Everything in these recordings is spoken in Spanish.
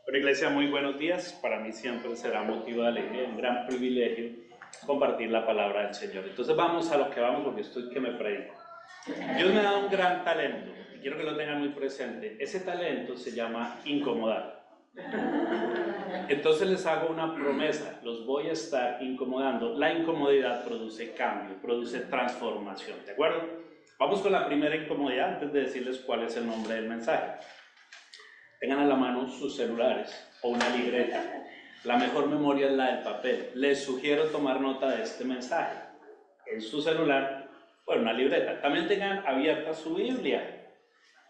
Bueno, iglesia, muy buenos días. Para mí siempre será motivo de alegría, un gran privilegio compartir la palabra del Señor. Entonces vamos a lo que vamos, porque estoy que me predico. Dios me ha dado un gran talento y quiero que lo tengan muy presente. Ese talento se llama incomodar. Entonces les hago una promesa, los voy a estar incomodando. La incomodidad produce cambio, produce transformación, ¿de acuerdo? Vamos con la primera incomodidad antes de decirles cuál es el nombre del mensaje. Tengan a la mano sus celulares o una libreta. La mejor memoria es la del papel. Les sugiero tomar nota de este mensaje en su celular o en una libreta. También tengan abierta su Biblia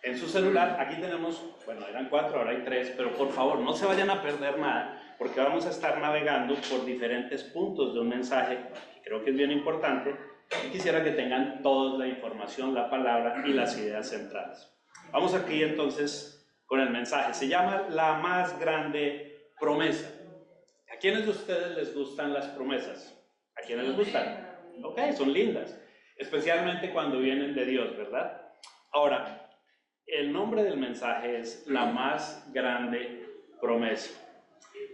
en su celular. Aquí tenemos, bueno, eran 4, ahora hay 3, pero por favor no se vayan a perder nada, porque vamos a estar navegando por diferentes puntos de un mensaje que creo que es bien importante, y quisiera que tengan toda la información, la palabra y las ideas centrales. Vamos aquí entonces con el mensaje. Se llama La más grande promesa. ¿A quiénes de ustedes les gustan las promesas? ¿A quiénes les gustan? Ok, son lindas, especialmente cuando vienen de Dios, ¿verdad? Ahora, el nombre del mensaje es La más grande promesa.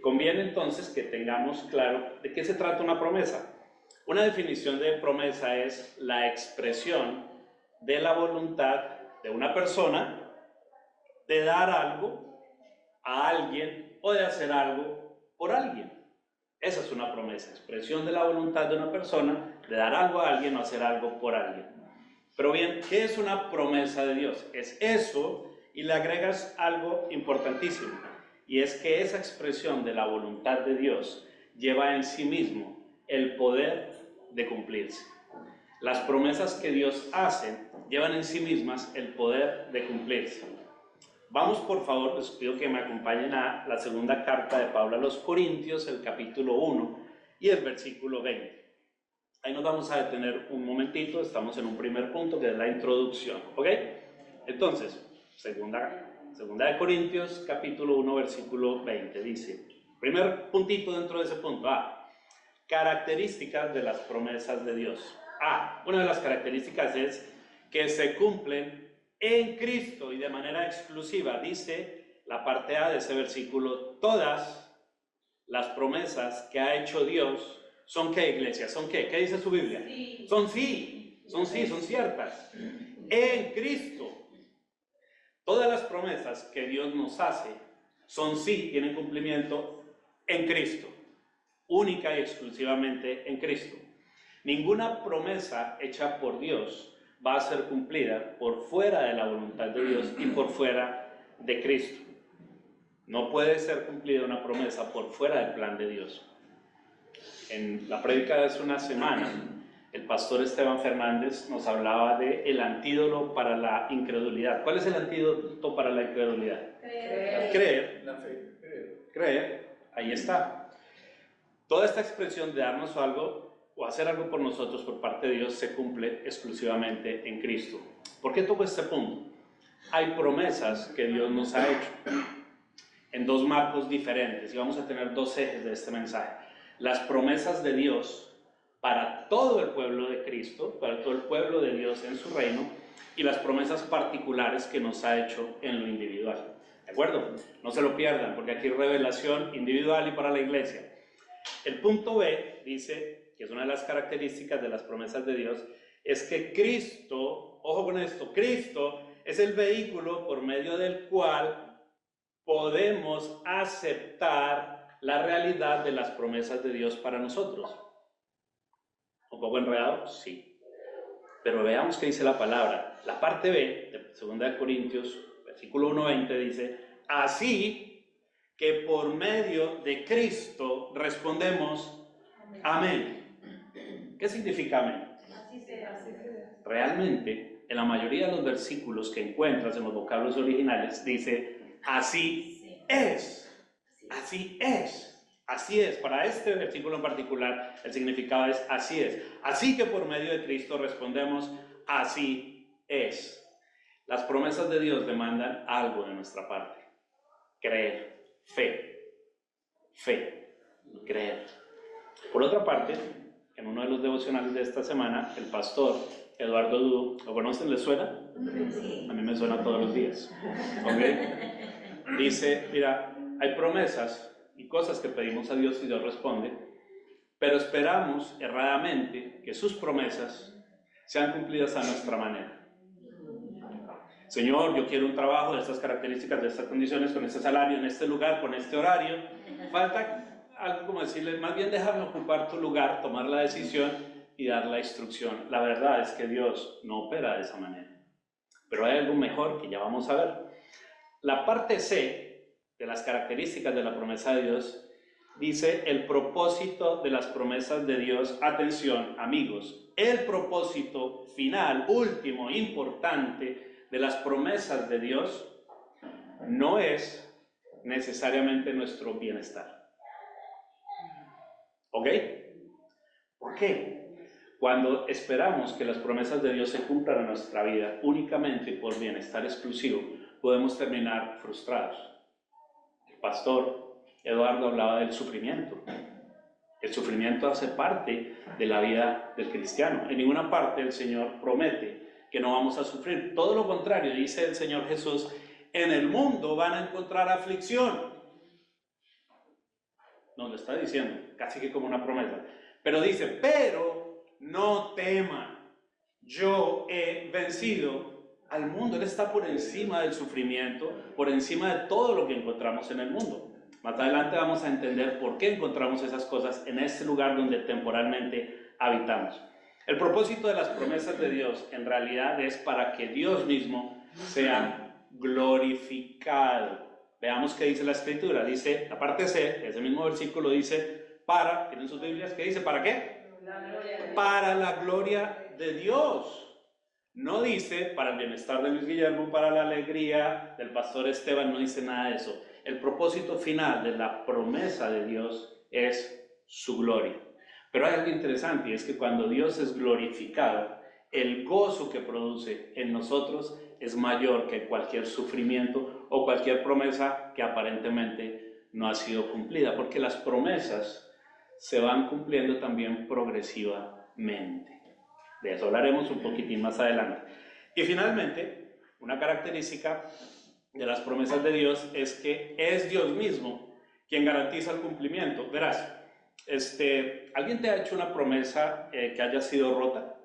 Conviene entonces que tengamos claro de qué se trata una promesa. Una definición de promesa es la expresión de la voluntad de una persona de dar algo a alguien o de hacer algo por alguien. Esa es una promesa, expresión de la voluntad de una persona de dar algo a alguien o hacer algo por alguien. Pero bien, ¿qué es una promesa de Dios? Es eso, y le agregas algo importantísimo, y es que esa expresión de la voluntad de Dios lleva en sí mismo el poder de cumplirse. Las promesas que Dios hace llevan en sí mismas el poder de cumplirse. Vamos, por favor, les pido que me acompañen a la segunda carta de Pablo a los Corintios, el capítulo 1 y el versículo 20. Ahí nos vamos a detener un momentito, estamos en un primer punto que es la introducción, ¿ok? Entonces, segunda de Corintios, capítulo 1, versículo 20, dice, primer puntito dentro de ese punto, características de las promesas de Dios. Una de las características es que se cumplen en Cristo y de manera exclusiva. Dice la parte A de ese versículo, todas las promesas que ha hecho Dios ¿son qué, iglesia? ¿Son qué? ¿Qué dice su Biblia? Sí. Son ciertas. En Cristo. Todas las promesas que Dios nos hace son sí, tienen cumplimiento en Cristo. Única y exclusivamente en Cristo. Ninguna promesa hecha por Dios va a ser cumplida por fuera de la voluntad de Dios y por fuera de Cristo. No puede ser cumplida una promesa por fuera del plan de Dios. En la prédica de hace una semana, el pastor Esteban Fernández nos hablaba del antídoto para la incredulidad. ¿Cuál es el antídoto para la incredulidad? Creer. La fe. Creer. Ahí está. Toda esta expresión de darnos algo o hacer algo por nosotros por parte de Dios se cumple exclusivamente en Cristo. ¿Por qué toco este punto? Hay promesas que Dios nos ha hecho en dos marcos diferentes y vamos a tener dos ejes de este mensaje. Las promesas de Dios para todo el pueblo de Cristo, para todo el pueblo de Dios en su reino, y las promesas particulares que nos ha hecho en lo individual. ¿De acuerdo? No se lo pierdan, porque aquí hay revelación individual y para la iglesia. El punto B dice, que es una de las características de las promesas de Dios, es que Cristo, ojo con esto, Cristo es el vehículo por medio del cual podemos aceptar la realidad de las promesas de Dios para nosotros. ¿Un poco enredado? Sí. Pero veamos qué dice la palabra. La parte B de 2 Corintios, versículo 1:20 dice, así que por medio de Cristo respondemos amén. ¿Qué significa amén? Así sea. Realmente, en la mayoría de los versículos que encuentras en los vocablos originales, dice así es. Así es. Así es. Para este versículo en particular, el significado es así es. Así que por medio de Cristo respondemos así es. Las promesas de Dios demandan algo de nuestra parte. Creer. Fe, creer. Por otra parte, en uno de los devocionales de esta semana, el pastor Eduardo Dudo, ¿lo conocen? ¿Les suena? Sí. A mí me suena todos los días. ¿Ok? Dice, mira, hay promesas y cosas que pedimos a Dios y Dios responde, pero esperamos erradamente que sus promesas sean cumplidas a nuestra manera. Señor, yo quiero un trabajo de estas características, de estas condiciones, con este salario, en este lugar, con este horario. Falta algo como decirle, más bien déjame ocupar tu lugar, tomar la decisión y dar la instrucción. La verdad es que Dios no opera de esa manera. Pero hay algo mejor que ya vamos a ver. La parte C de las características de la promesa de Dios dice el propósito de las promesas de Dios. Atención, amigos, el propósito final, último, importante de las promesas de Dios no es necesariamente nuestro bienestar. ¿Ok? ¿Por qué? Cuando esperamos que las promesas de Dios se cumplan en nuestra vida únicamente por bienestar exclusivo, podemos terminar frustrados. El pastor Eduardo hablaba del sufrimiento. El sufrimiento hace parte de la vida del cristiano. En ninguna parte el Señor promete que no vamos a sufrir. Todo lo contrario, dice el Señor Jesús, en el mundo van a encontrar aflicción. Nos lo está diciendo, casi que como una promesa. Pero dice, pero no teman, yo he vencido al mundo. Él está por encima del sufrimiento, por encima de todo lo que encontramos en el mundo. Más adelante vamos a entender por qué encontramos esas cosas en este lugar donde temporalmente habitamos. El propósito de las promesas de Dios en realidad es para que Dios mismo sea glorificado. Veamos qué dice la Escritura. Dice, la parte C, ese mismo versículo dice, para, ¿tienen sus Biblias? ¿Qué dice? ¿Para qué? Para la gloria de Dios. No dice para el bienestar de Luis Guillermo, para la alegría del pastor Esteban, no dice nada de eso. El propósito final de la promesa de Dios es su gloria. Pero hay algo interesante, y es que cuando Dios es glorificado, el gozo que produce en nosotros es mayor que cualquier sufrimiento o cualquier promesa que aparentemente no ha sido cumplida, porque las promesas se van cumpliendo también progresivamente. De eso hablaremos un poquitín más adelante. Y finalmente, una característica de las promesas de Dios es que es Dios mismo quien garantiza el cumplimiento. Verás, ¿alguien te ha hecho una promesa que haya sido rota?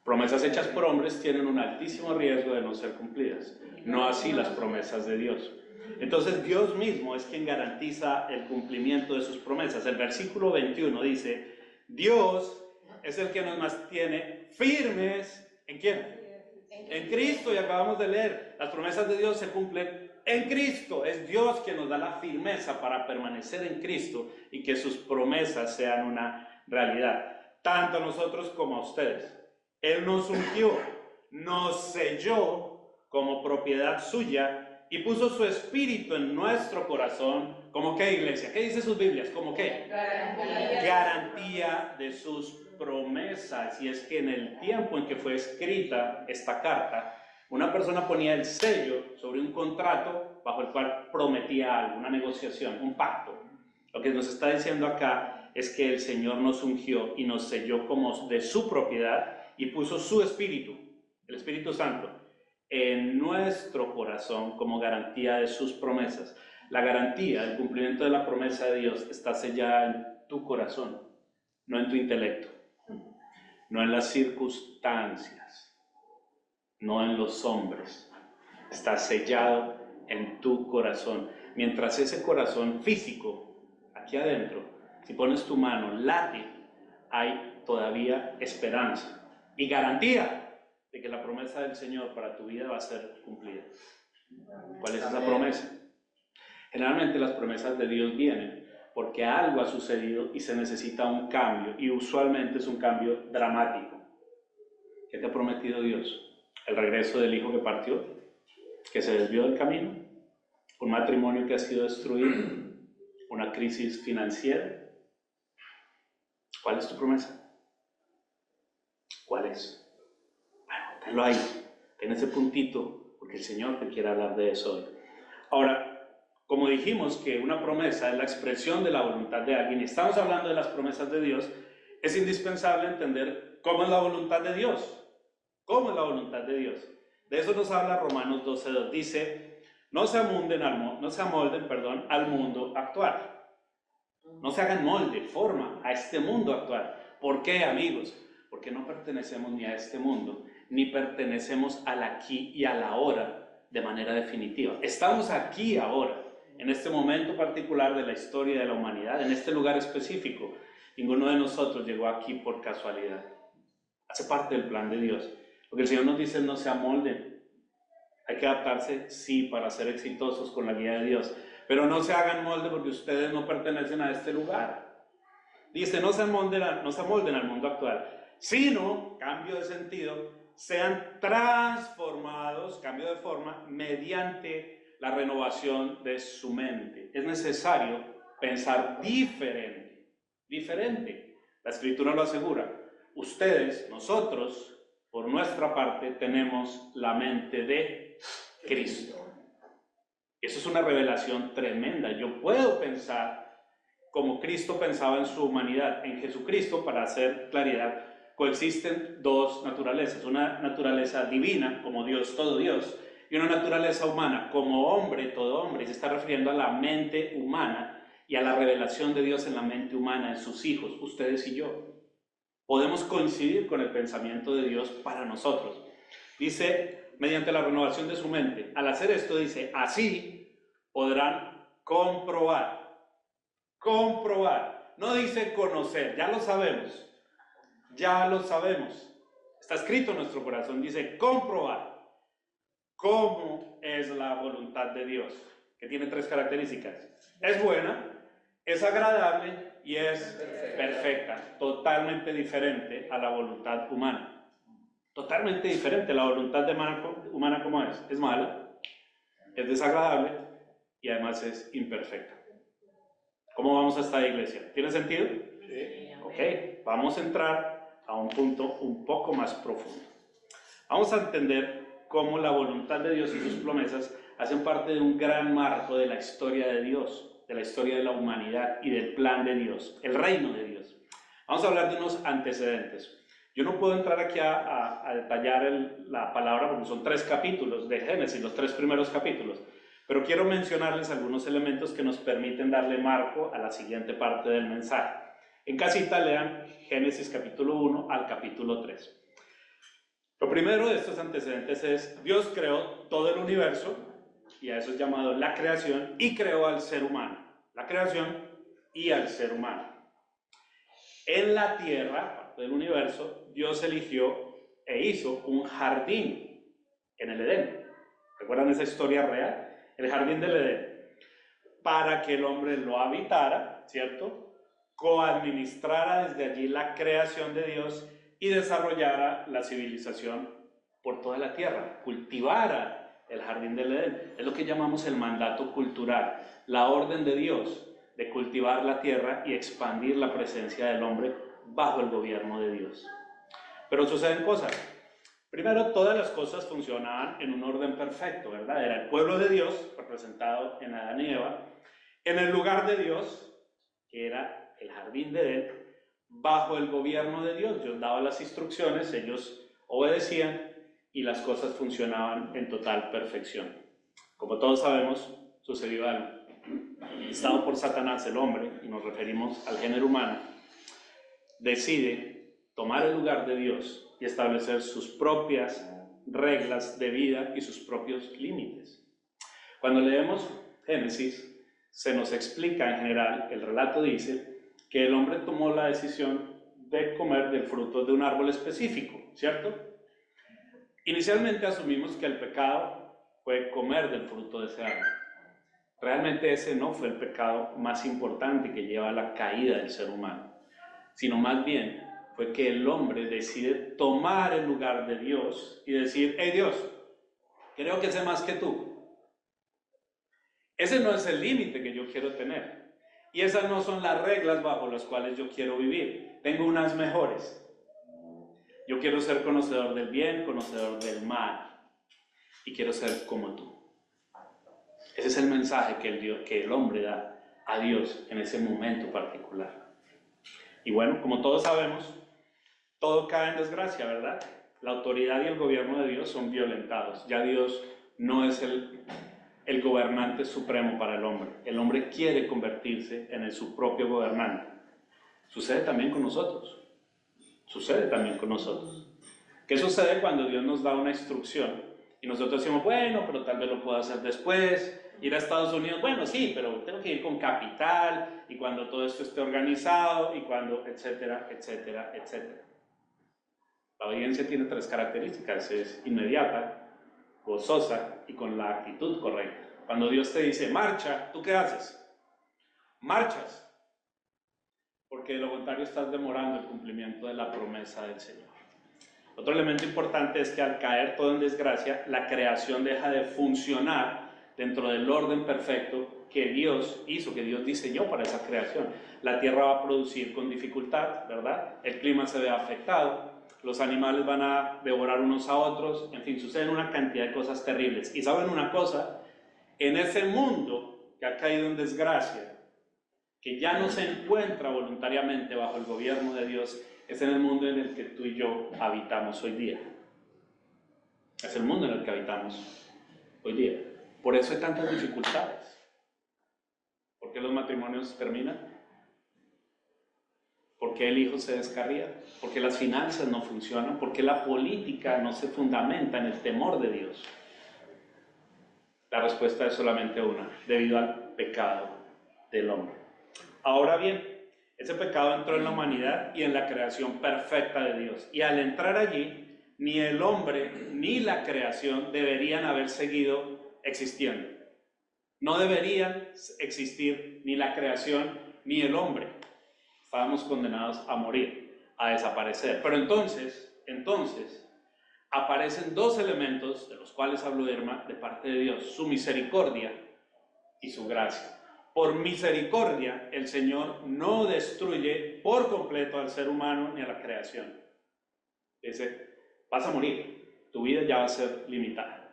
Promesas hechas por hombres tienen un altísimo riesgo de no ser cumplidas, no así las promesas de Dios. Entonces Dios mismo es quien garantiza el cumplimiento de sus promesas. El versículo 21 dice, Dios es el que nos mantiene firmes, ¿en quién? En Cristo, y acabamos de leer, las promesas de Dios se cumplen en Cristo. Es Dios quien nos da la firmeza para permanecer en Cristo y que sus promesas sean una realidad, tanto a nosotros como a ustedes. Él nos ungió, nos selló como propiedad suya y puso su espíritu en nuestro corazón. ¿Cómo qué, iglesia? ¿Qué dice sus Biblias? ¿Cómo qué? Garantía de sus promesas. Y es que en el tiempo en que fue escrita esta carta, una persona ponía el sello sobre un contrato bajo el cual prometía algo, una negociación, un pacto. Lo que nos está diciendo acá es que el Señor nos ungió y nos selló como de su propiedad y puso su espíritu, el Espíritu Santo, en nuestro corazón como garantía de sus promesas. La garantía, el cumplimiento de la promesa de Dios está sellada en tu corazón, no en tu intelecto, no en las circunstancias, no en los hombres. Está sellado en tu corazón. Mientras ese corazón físico, aquí adentro, si pones tu mano, late, hay todavía esperanza y garantía de que la promesa del Señor para tu vida va a ser cumplida. ¿Cuál es esa promesa? Generalmente las promesas de Dios vienen porque algo ha sucedido y se necesita un cambio, y usualmente es un cambio dramático. ¿Qué te ha prometido Dios? El regreso del hijo que partió, que se desvió del camino, un matrimonio que ha sido destruido, una crisis financiera. ¿Cuál es tu promesa? ¿Cuál es? Bueno, tenlo ahí, ten ese puntito, porque el Señor te quiere hablar de eso hoy. Ahora, como dijimos que una promesa es la expresión de la voluntad de alguien, y estamos hablando de las promesas de Dios, es indispensable entender cómo es la voluntad de Dios. ¿Cómo es la voluntad de Dios? De eso nos habla Romanos 12:2. Dice, No se amolden, perdón, al mundo actual. No se hagan molde, forma a este mundo actual. ¿Por qué, amigos? Porque no pertenecemos ni a este mundo, ni pertenecemos al aquí y a la ahora de manera definitiva. Estamos aquí ahora, en este momento particular de la historia de la humanidad, en este lugar específico. Ninguno de nosotros llegó aquí por casualidad. Hace parte del plan de Dios. Lo que el Señor nos dice: no se amolden. Hay que adaptarse, sí, para ser exitosos con la guía de Dios. Pero no se hagan molde porque ustedes no pertenecen a este lugar. Dice: no se amolden al mundo actual, sino, cambio de sentido, sean transformados, cambio de forma, mediante la renovación de su mente. Es necesario pensar diferente. La Escritura lo asegura. Ustedes, nosotros, por nuestra parte, tenemos la mente de Cristo. Eso es una revelación tremenda. Yo puedo pensar como Cristo pensaba en su humanidad. En Jesucristo, para hacer claridad, coexisten dos naturalezas: una naturaleza divina, como Dios, todo Dios, y una naturaleza humana, como hombre, todo hombre. Y se está refiriendo a la mente humana y a la revelación de Dios en la mente humana, en sus hijos, ustedes y yo. Podemos coincidir con el pensamiento de Dios para nosotros. Dice: mediante la renovación de su mente. Al hacer esto, dice, así podrán comprobar. No dice conocer, ya lo sabemos. Está escrito en nuestro corazón, dice comprobar cómo es la voluntad de Dios, que tiene tres características: es buena, es agradable y es perfecta. Totalmente diferente a la voluntad humana. Totalmente diferente. La voluntad humana, ¿cómo es? Es mala, es desagradable y además es imperfecta. ¿Cómo vamos a esta iglesia? ¿Tiene sentido? Sí. Ok, vamos a entrar a un punto un poco más profundo. Vamos a entender cómo la voluntad de Dios y sus promesas hacen parte de un gran marco de la historia de Dios, de la historia de la humanidad y del plan de Dios, el reino de Dios. Vamos a hablar de unos antecedentes. Yo no puedo entrar aquí a detallar la palabra porque son 3 capítulos de Génesis, los 3 primeros capítulos. Pero quiero mencionarles algunos elementos que nos permiten darle marco a la siguiente parte del mensaje. En casita lean Génesis capítulo 1 al capítulo 3. Lo primero de estos antecedentes es: Dios creó todo el universo, y a eso es llamado la creación, y creó al ser humano. La creación y al ser humano. En la tierra, parte del universo, Dios eligió e hizo un jardín en el Edén. ¿Recuerdan esa historia real? El jardín del Edén, para que el hombre lo habitara, ¿cierto? Coadministrara desde allí la creación de Dios y desarrollara la civilización por toda la tierra, cultivara el jardín del Edén. Es lo que llamamos el mandato cultural, la orden de Dios de cultivar la tierra y expandir la presencia del hombre bajo el gobierno de Dios. Pero suceden cosas. Primero, todas las cosas funcionaban en un orden perfecto, ¿verdad? Era el pueblo de Dios, representado en Adán y Eva, en el lugar de Dios, que era el jardín de Edén, bajo el gobierno de Dios. Dios daba las instrucciones, ellos obedecían y las cosas funcionaban en total perfección. Como todos sabemos, sucedió algo. Instado por Satanás, el hombre, y nos referimos al género humano, decide tomar el lugar de Dios y establecer sus propias reglas de vida y sus propios límites. Cuando leemos Génesis, se nos explica en general, el relato dice que el hombre tomó la decisión de comer del fruto de un árbol específico, ¿cierto? Inicialmente asumimos que el pecado fue comer del fruto de ese árbol. Realmente ese no fue el pecado más importante que lleva a la caída del ser humano, sino más bien fue que el hombre decide tomar el lugar de Dios y decir: hey Dios, creo que sé más que tú. Ese no es el límite que yo quiero tener. Y esas no son las reglas bajo las cuales yo quiero vivir. Tengo unas mejores. Yo quiero ser conocedor del bien, conocedor del mal. Y quiero ser como tú. Ese es el mensaje que el hombre da a Dios en ese momento particular. Y bueno, como todos sabemos, todo cae en desgracia, ¿verdad? La autoridad y el gobierno de Dios son violentados. Ya Dios no es el el gobernante supremo para el hombre. El hombre quiere convertirse en su propio gobernante. Sucede también con nosotros. Sucede también con nosotros. ¿Qué sucede cuando Dios nos da una instrucción y nosotros decimos, bueno, pero tal vez lo puedo hacer después? Ir a Estados Unidos, bueno, sí, pero tengo que ir con capital y cuando todo esto esté organizado y cuando, etcétera, etcétera, etcétera. La obediencia tiene 3 características: es inmediata, gozosa y con la actitud correcta. Cuando Dios te dice, marcha, ¿tú qué haces? Marchas, porque de lo contrario estás demorando el cumplimiento de la promesa del Señor. Otro elemento importante es que al caer todo en desgracia, la creación deja de funcionar dentro del orden perfecto que Dios hizo, que Dios diseñó para esa creación. La tierra va a producir con dificultad, ¿verdad? El clima se ve afectado, los animales van a devorar unos a otros, en fin, suceden una cantidad de cosas terribles. Y saben una cosa, en ese mundo que ha caído en desgracia, que ya no se encuentra voluntariamente bajo el gobierno de Dios, es en el mundo en el que tú y yo habitamos hoy día. Es el mundo en el que habitamos hoy día. Por eso hay tantas dificultades. ¿Por qué los matrimonios terminan? ¿Por qué el hijo se descarría? ¿Por qué las finanzas no funcionan? ¿Por qué la política no se fundamenta en el temor de Dios? La respuesta es solamente una: debido al pecado del hombre. Ahora bien, ese pecado entró en la humanidad y en la creación perfecta de Dios. Y al entrar allí, ni el hombre ni la creación deberían haber seguido existiendo. No deberían existir ni la creación ni el hombre. Estábamos condenados a morir, a desaparecer. Pero entonces, aparecen 2 elementos de los cuales habló Irma de parte de Dios: su misericordia y su gracia. Por misericordia, el Señor no destruye por completo al ser humano ni a la creación. Dice, vas a morir, tu vida ya va a ser limitada,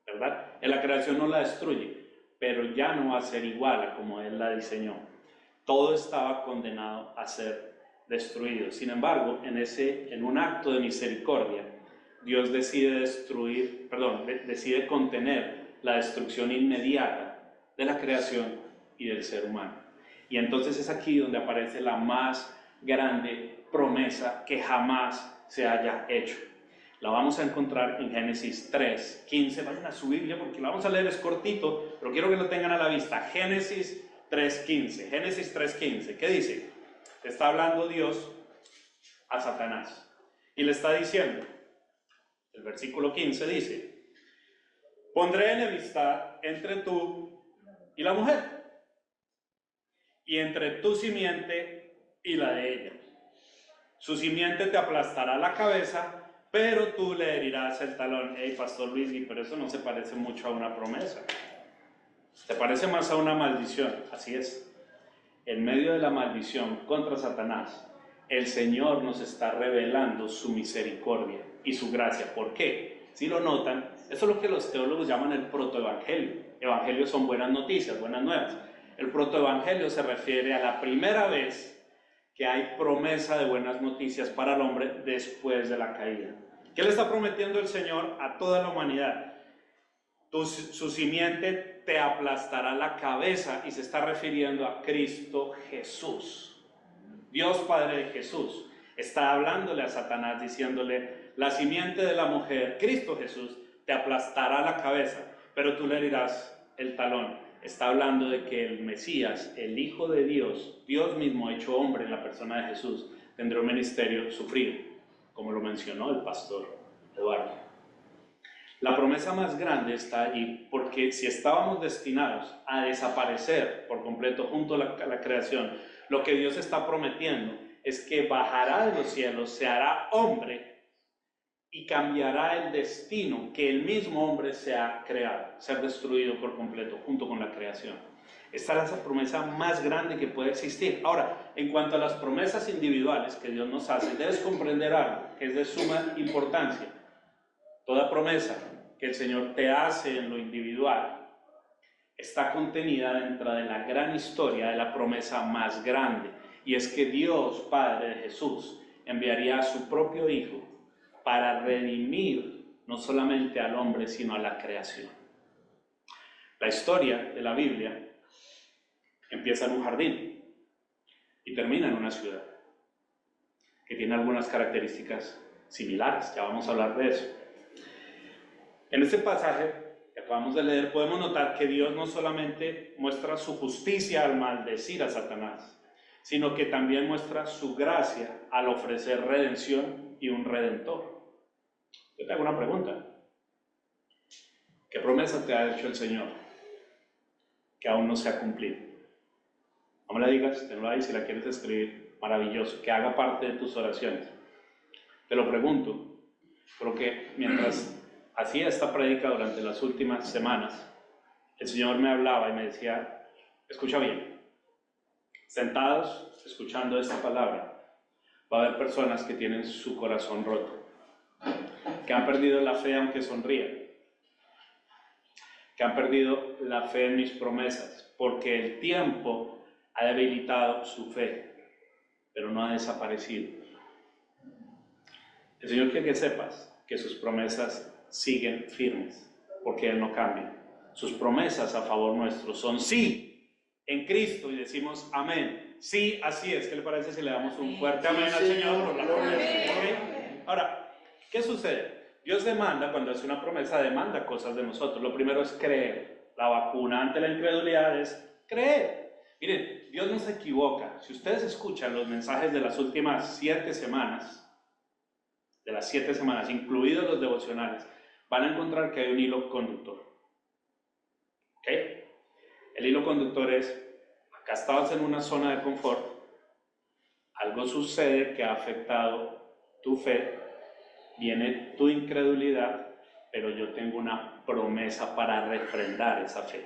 ¿verdad? En la creación no la destruye, pero ya no va a ser igual a como Él la diseñó. Todo estaba condenado a ser destruido. Sin embargo, en un acto de misericordia, Dios decide decide contener la destrucción inmediata de la creación y del ser humano. Y entonces es aquí donde aparece la más grande promesa que jamás se haya hecho. La vamos a encontrar en Génesis 3:15. Vayan a su Biblia porque la vamos a leer, es cortito, pero quiero que lo tengan a la vista. Génesis 3:15. Génesis 3:15. ¿Qué dice? Está hablando Dios a Satanás y le está diciendo, el versículo 15 dice, pondré enemistad entre tú y la mujer, y entre tu simiente y la de ella. Su simiente te aplastará la cabeza, pero tú le herirás el talón. Hey, Pastor Luis, pero eso no se parece mucho a una promesa. Se parece más a una maldición. Así es. En medio de la maldición contra Satanás, el Señor nos está revelando su misericordia y su gracia. ¿Por qué? Si lo notan, eso es lo que los teólogos llaman el protoevangelio. Evangelios son buenas noticias, buenas nuevas. El protoevangelio se refiere a la primera vez que hay promesa de buenas noticias para el hombre después de la caída. ¿Qué le está prometiendo el Señor a toda la humanidad? Su simiente te aplastará la cabeza, y se está refiriendo a Cristo Jesús. Dios Padre de Jesús está hablándole a Satanás diciéndole, la simiente de la mujer, Cristo Jesús, te aplastará la cabeza, pero tú le herirás el talón. Está hablando de que el Mesías, el Hijo de Dios, Dios mismo hecho hombre en la persona de Jesús, tendrá un ministerio sufrido, como lo mencionó el pastor Eduardo. La promesa más grande está allí porque si estábamos destinados a desaparecer por completo junto a la creación, lo que Dios está prometiendo es que bajará de los cielos, se hará hombre y cambiará el destino que el mismo hombre se ha creado, ser destruido por completo junto con la creación. Esta es la promesa más grande que puede existir. Ahora, en cuanto a las promesas individuales que Dios nos hace, debes comprender algo que es de suma importancia. Toda promesa que el Señor te hace en lo individual está contenida dentro de la gran historia de la promesa más grande, y es que Dios, Padre de Jesús, enviaría a su propio Hijo para redimir no solamente al hombre, sino a la creación. La historia de la Biblia empieza en un jardín y termina en una ciudad que tiene algunas características similares. Ya vamos a hablar de eso. En este pasaje que acabamos de leer podemos notar que Dios no solamente muestra su justicia al maldecir a Satanás, sino que también muestra su gracia al ofrecer redención y un redentor. Yo te hago una pregunta. ¿Qué promesa te ha hecho el Señor que aún no se ha cumplido? No me la digas, tenlo ahí si la quieres escribir, maravilloso, que haga parte de tus oraciones. Te lo pregunto, porque mientras hacía esta prédica durante las últimas semanas, el Señor me hablaba y me decía, escucha bien, sentados escuchando esta palabra, va a haber personas que tienen su corazón roto, que han perdido la fe aunque sonrían, que han perdido la fe en mis promesas, porque el tiempo ha debilitado su fe, pero no ha desaparecido. El Señor quiere que sepas que sus promesas siguen firmes, porque Él no cambia. Sus promesas a favor nuestro son sí en Cristo, y decimos amén. Sí, así es. ¿Qué le parece si le damos un fuerte amén al Señor por la promesa? ¿Okay? Ahora, ¿qué sucede? Dios demanda, cuando hace una promesa, demanda cosas de nosotros. Lo primero es creer. La vacuna ante la incredulidad es creer. Miren, Dios no se equivoca. Si ustedes escuchan los mensajes de las últimas 7 semanas, incluidos los devocionales, van a encontrar que hay un hilo conductor. ¿Ok? El hilo conductor es, acá estabas en una zona de confort, algo sucede que ha afectado tu fe, viene tu incredulidad, pero yo tengo una promesa para refrendar esa fe,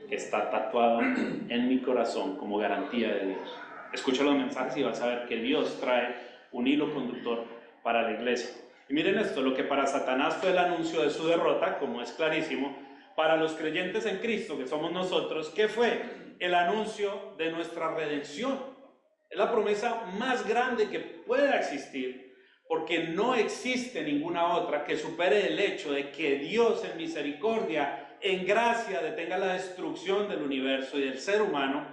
que está tatuado en mi corazón como garantía de Dios. Escucha los mensajes y vas a ver que Dios trae un hilo conductor para la iglesia. Y miren esto, lo que para Satanás fue el anuncio de su derrota, como es clarísimo, para los creyentes en Cristo, que somos nosotros, ¿qué fue? El anuncio de nuestra redención. Es la promesa más grande que pueda existir, porque no existe ninguna otra que supere el hecho de que Dios en misericordia, en gracia, detenga la destrucción del universo y del ser humano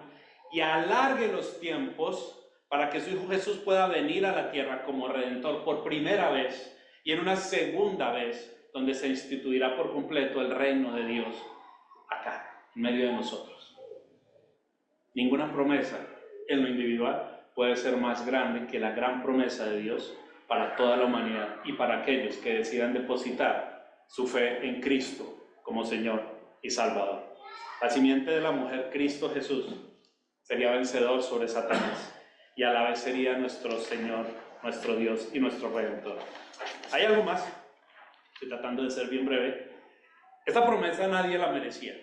y alargue los tiempos para que su Hijo Jesús pueda venir a la tierra como Redentor por primera vez y en una segunda vez donde se instituirá por completo el reino de Dios acá, en medio de nosotros. Ninguna promesa en lo individual puede ser más grande que la gran promesa de Dios para toda la humanidad y para aquellos que decidan depositar su fe en Cristo como Señor y Salvador. La simiente de la mujer, Cristo Jesús, sería vencedor sobre Satanás y a la vez sería nuestro Señor, nuestro Dios y nuestro Redentor. ¿Hay algo más? Estoy tratando de ser bien breve. Esta promesa nadie la merecía.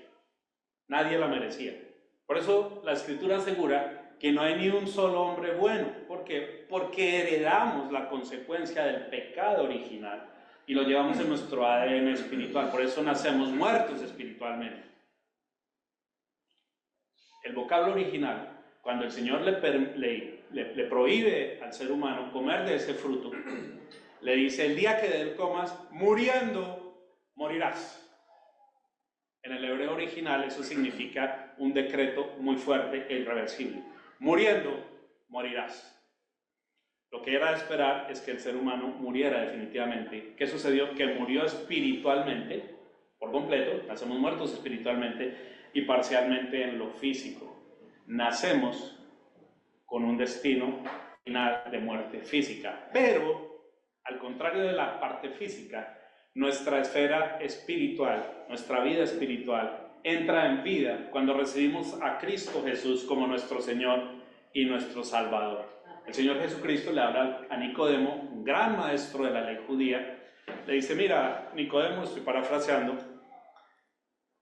Nadie la merecía. Por eso la Escritura asegura que no hay ni un solo hombre bueno. ¿Por qué? Porque heredamos la consecuencia del pecado original y lo llevamos en nuestro ADN espiritual. Por eso nacemos muertos espiritualmente. El vocablo original, cuando el Señor le prohíbe al ser humano comer de ese fruto, le dice, el día que de él comas, muriendo, morirás. En el hebreo original eso significa un decreto muy fuerte e irreversible. Muriendo, morirás. Lo que era de esperar es que el ser humano muriera definitivamente. ¿Qué sucedió? Que murió espiritualmente, por completo, nacemos muertos espiritualmente y parcialmente en lo físico. Nacemos con un destino final de muerte física, pero al contrario de la parte física, nuestra esfera espiritual, nuestra vida espiritual, entra en vida cuando recibimos a Cristo Jesús como nuestro Señor y nuestro Salvador. El Señor Jesucristo le habla a Nicodemo, un gran maestro de la ley judía, le dice, mira, Nicodemo, estoy parafraseando,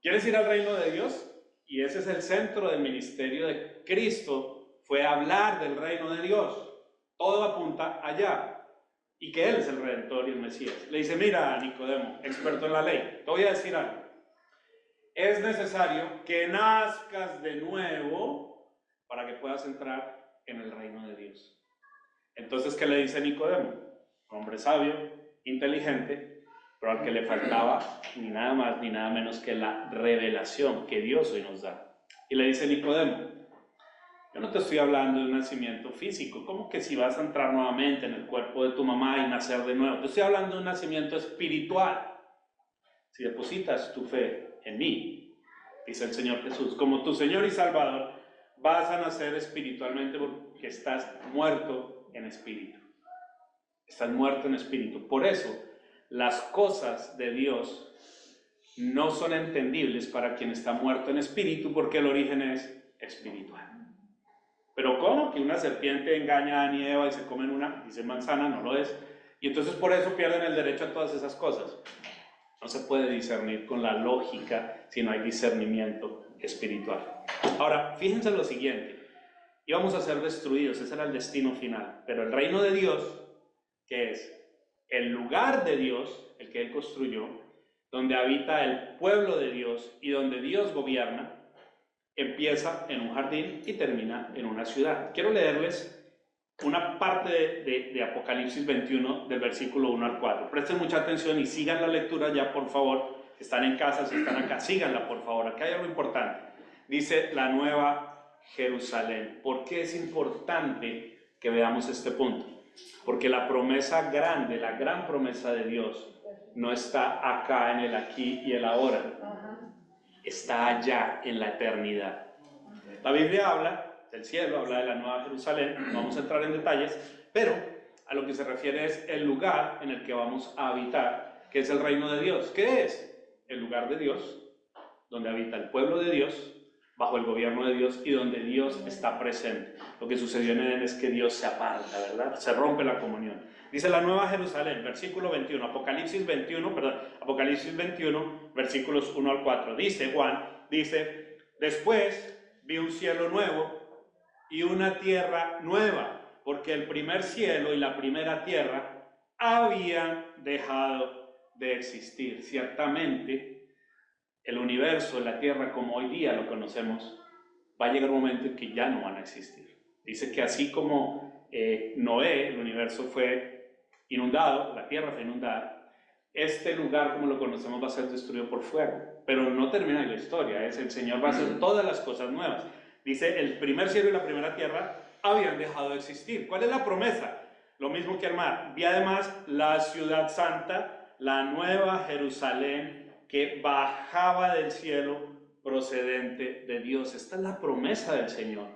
¿quieres ir al reino de Dios? Y ese es el centro del ministerio de Cristo, fue hablar del reino de Dios. Todo apunta allá. Y que Él es el Redentor y el Mesías. Le dice, mira, Nicodemo, experto en la ley, te voy a decir algo. Es necesario que nazcas de nuevo para que puedas entrar en el reino de Dios. Entonces, ¿qué le dice Nicodemo? Hombre sabio, inteligente, pero al que le faltaba ni nada más ni nada menos que la revelación que Dios hoy nos da. Y le dice Nicodemo, yo no te estoy hablando de un nacimiento físico, como que si vas a entrar nuevamente en el cuerpo de tu mamá y nacer de nuevo. Te estoy hablando de un nacimiento espiritual. Si depositas tu fe en mí, dice el Señor Jesús, como tu Señor y Salvador, vas a nacer espiritualmente porque estás muerto en espíritu. Estás muerto en espíritu. Por eso, las cosas de Dios no son entendibles para quien está muerto en espíritu, porque el origen es espiritual. Pero ¿cómo? Que una serpiente engaña a Adán y Eva y se comen una, dice manzana, no lo es. Y entonces por eso pierden el derecho a todas esas cosas. No se puede discernir con la lógica si no hay discernimiento espiritual. Ahora, fíjense lo siguiente. Íbamos a ser destruidos, ese era el destino final. Pero el reino de Dios, que es el lugar de Dios, el que Él construyó, donde habita el pueblo de Dios y donde Dios gobierna, empieza en un jardín y termina en una ciudad. Quiero leerles una parte de Apocalipsis 21, del versículo 1 al 4. Presten mucha atención y sigan la lectura ya, por favor. Si están en casa, si están acá, síganla, por favor. Acá hay algo importante. Dice la Nueva Jerusalén. ¿Por qué es importante que veamos este punto? Porque la promesa grande, la gran promesa de Dios, no está acá en el aquí y el ahora. Está allá en la eternidad. La Biblia habla del cielo, habla de la Nueva Jerusalén, no vamos a entrar en detalles, pero a lo que se refiere es el lugar en el que vamos a habitar, que es el reino de Dios. ¿Qué es? El lugar de Dios, donde habita el pueblo de Dios, bajo el gobierno de Dios y donde Dios está presente. Lo que sucedió en Edén es que Dios se aparta, ¿verdad? Se rompe la comunión. Dice la Nueva Jerusalén, versículo 21, Apocalipsis 21, versículos 1 al 4. Dice Juan, dice, después vi un cielo nuevo y una tierra nueva, porque el primer cielo y la primera tierra habían dejado de existir. Ciertamente, el universo, la tierra como hoy día lo conocemos, va a llegar un momento en que ya no van a existir. Dice que así como Noé, el universo fue inundado, la tierra fue inundada, este lugar como lo conocemos va a ser destruido por fuego. Pero no termina la historia, el Señor va a hacer todas las cosas nuevas. Dice, el primer cielo y la primera tierra habían dejado de existir. ¿Cuál es la promesa? Lo mismo que el mar. Vi además la ciudad santa, la Nueva Jerusalén, que bajaba del cielo procedente de Dios. Esta es la promesa del Señor.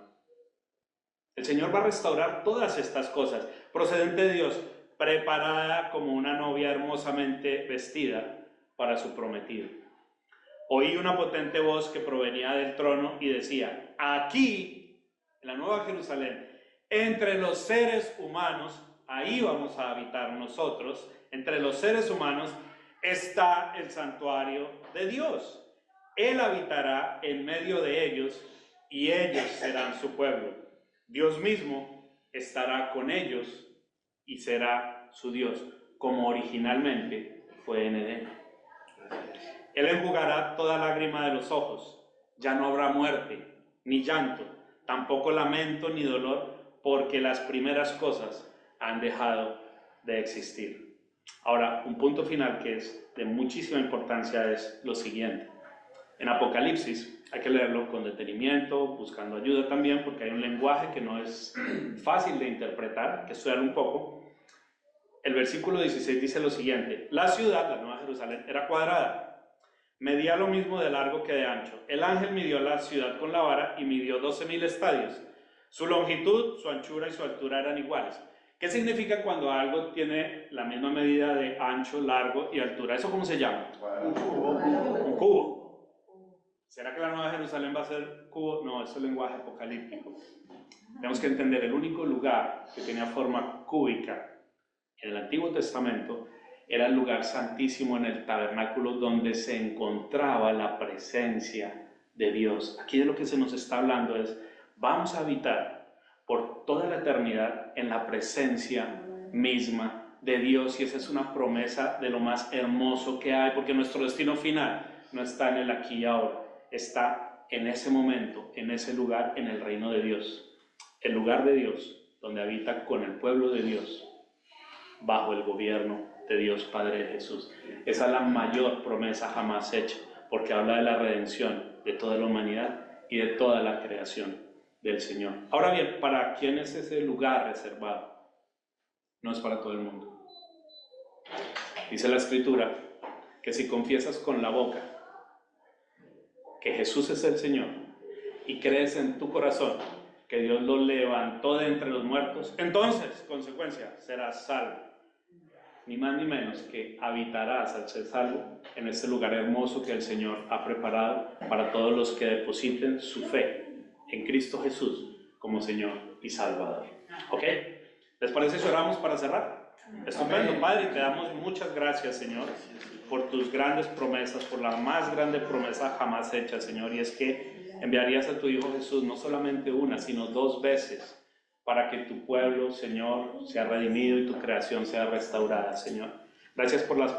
El Señor va a restaurar todas estas cosas, procedente de Dios, preparada como una novia hermosamente vestida para su prometido. Oí una potente voz que provenía del trono y decía, aquí, en la Nueva Jerusalén, entre los seres humanos, ahí vamos a habitar nosotros, entre los seres humanos está el santuario de Dios. Él habitará en medio de ellos y ellos serán su pueblo. Dios mismo estará con ellos y será su Dios, como originalmente fue en Edén. Él enjugará toda lágrima de los ojos. Ya no habrá muerte, ni llanto, tampoco lamento ni dolor, porque las primeras cosas han dejado de existir. Ahora, un punto final que es de muchísima importancia es lo siguiente. En Apocalipsis hay que leerlo con detenimiento, buscando ayuda también, porque hay un lenguaje que no es fácil de interpretar, hay que estudiarlo un poco. El versículo 16 dice lo siguiente: la ciudad, la Nueva Jerusalén, era cuadrada, medía lo mismo de largo que de ancho. El ángel midió la ciudad con la vara y midió 12.000 estadios. Su longitud, su anchura y su altura eran iguales. ¿Qué significa cuando algo tiene la misma medida de ancho, largo y altura? ¿Eso cómo se llama? Un cubo. Un cubo. ¿Será que la Nueva Jerusalén va a ser cubo? No, eso es lenguaje apocalíptico. Tenemos que entender, el único lugar que tenía forma cúbica en el Antiguo Testamento era el lugar santísimo en el tabernáculo donde se encontraba la presencia de Dios. Aquí de lo que se nos está hablando es, vamos a habitar por toda la eternidad en la presencia misma de Dios, y esa es una promesa de lo más hermoso que hay, porque nuestro destino final no está en el aquí y ahora, está en ese momento, en ese lugar, en el reino de Dios, el lugar de Dios, donde habita con el pueblo de Dios, bajo el gobierno de Dios Padre de Jesús. Esa es la mayor promesa jamás hecha, porque habla de la redención de toda la humanidad y de toda la creación del Señor. Ahora bien, ¿para quién es ese lugar reservado? No es para todo el mundo. Dice la Escritura que si confiesas con la boca que Jesús es el Señor y crees en tu corazón que Dios lo levantó de entre los muertos, entonces, consecuencia, serás salvo. Ni más ni menos que habitarás al ser salvo en este lugar hermoso que el Señor ha preparado para todos los que depositen su fe en Cristo Jesús como Señor y Salvador. ¿Ok? ¿Les parece si oramos para cerrar? Estupendo, Padre, te damos muchas gracias, Señor, por tus grandes promesas, por la más grande promesa jamás hecha, Señor, y es que enviarías a tu Hijo Jesús no solamente una, sino 2 veces, para que tu pueblo, Señor, sea redimido y tu creación sea restaurada, Señor. Gracias por las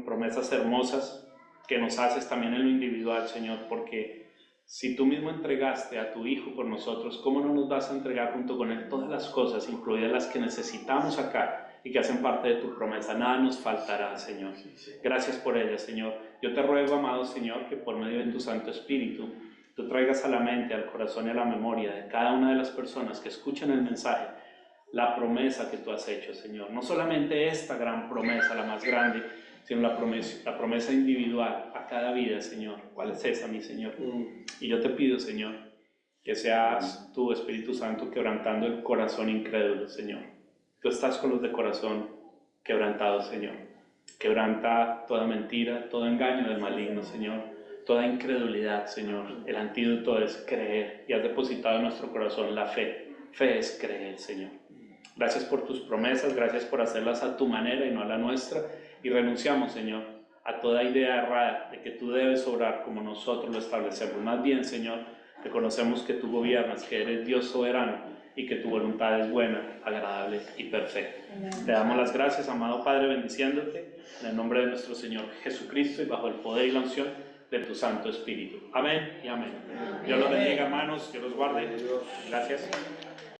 promesas hermosas que nos haces también en lo individual, Señor, porque si tú mismo entregaste a tu Hijo por nosotros, ¿cómo no nos vas a entregar junto con Él todas las cosas, incluidas las que necesitamos acá y que hacen parte de tu promesa? Nada nos faltará, Señor. Gracias por ellas, Señor. Yo te ruego, amado Señor, que por medio de tu Santo Espíritu, tú traigas a la mente, al corazón y a la memoria de cada una de las personas que escuchan el mensaje la promesa que tú has hecho, Señor. No solamente esta gran promesa, la más grande, sino la promesa individual a cada vida, Señor. ¿Cuál es esa, mi Señor? Y yo te pido, Señor, que seas tu Espíritu Santo quebrantando el corazón incrédulo, Señor. Tú estás con los de corazón quebrantado, Señor. Quebranta toda mentira, todo engaño del maligno, Señor. Toda incredulidad, Señor. El antídoto es creer y has depositado en nuestro corazón la fe. Fe es creer, Señor. Gracias por tus promesas, gracias por hacerlas a tu manera y no a la nuestra. Y renunciamos, Señor, a toda idea errada de que tú debes obrar como nosotros lo establecemos. Más bien, Señor, reconocemos que tú gobiernas, que eres Dios soberano y que tu voluntad es buena, agradable y perfecta. Te damos las gracias, amado Padre, bendiciéndote en el nombre de nuestro Señor Jesucristo y bajo el poder y la unción de tu Santo Espíritu. Amén y amén. Dios los bendiga, hermanos, Dios los guarde. Gracias.